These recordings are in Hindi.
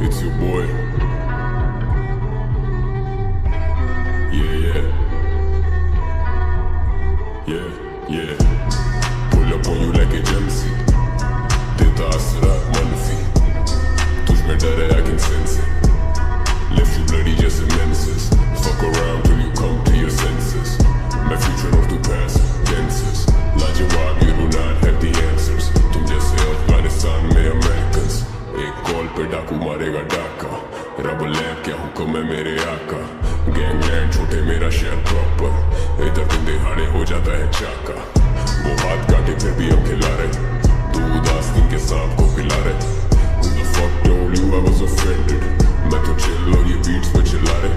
It's your boy. Yeah. Pull up on you like a agency. देता असरात मनफी तुझ में डर है, I can sense it. Left you bloody just immenses. Fuck around till you come to your senses. My future of the past tenses. लाजवाब, you do not have the answers. तुम जैसे अफगानिस्तान में Americans. एक कॉल पे डाकू मारेगा डाका. रबर लैंप क्या हुक्म है मेरे आका. गैंगलैंड छोटे मेरा शहर प्रॉपर. इधर दिन दिहाड़े हो जाता है चाका. वो हाथ काटे फिर भी हम खिला रहे. तू उदास दिन के सांप को पिला रहे. Who the fuck told you I was offended? मैं तो chill और ये beats पे चिल्ला रहे.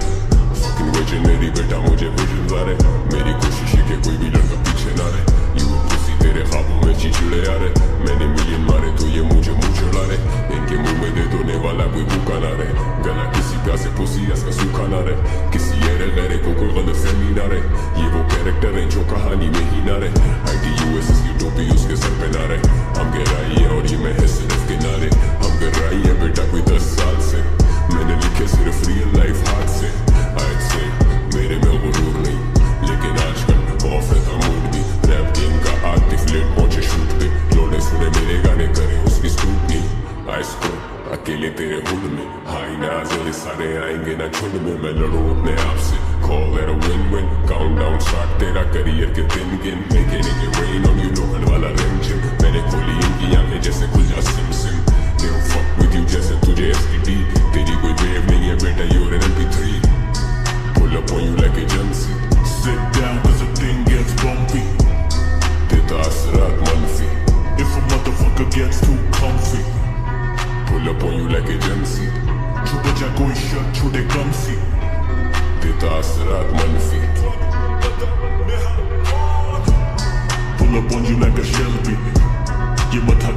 Fucking visionary बेटा मुझे visions आ रहे. मेरी कोशिश है कि कोई भी लड़का पीछे ना रहे. You a pussy तेरे ख्वाबों में चिड़े आ रहे. मैंने मिलियन मारे तो ये मुझे मुँह चढ़ा रहे. इनके मुंह में दे दोने वाला कोई भूखा ना रहे. गला किसी प्यासे पुसी ऐसा सूखा ना रहे. किसी ऐरे गैरे को कोई गलतफहमी ना रहे. ये वो कैरेक्टर है जो कहानी में ही ना रहे. ITUS की टोपी उसके सर पे ना रहे. हम गहराई है और ये मैं है सिर्फ किनारे. हम गहराई है बेटा कोई 10 साल से. मैंने लिखे सिर्फ रियल लाइफ हाथ से. I'd say मेरे में गुरूर नहीं, लेकिन आजकल ऑफ है था मूड भी. रैप गेम का आतिफ लेट पहुंचे शूट पे. लोड़े सुने मेरे गाने करे उसकी स्क्रूटनी. I score अकेले तेरे हुड में. हाई नाज़िल सारे आएंगे ना झुंड में. मैं लड़ूं अपने आप से. Call that a win-win. Countdown start तेरा करियर के दिन गिन. Making it rain on you local वाला रिमझिम. मैंने खोली इनकी आंखें जैसे खुल जा SIM SIM. They don't fuck with you जैसे तुझे STD. तेरी कोई वेव नहीं है बेटा, you're an MP3. Pull up on you like agency. Sit down cause the thing gets bumpy. देता असरात मनफी. If a motherfucker gets too comfy. Pull up on you like agency. जो बचा कोई शक छोटे कम सी. देता असरात मनफी. Pull up on you like a Shelby. ये मथा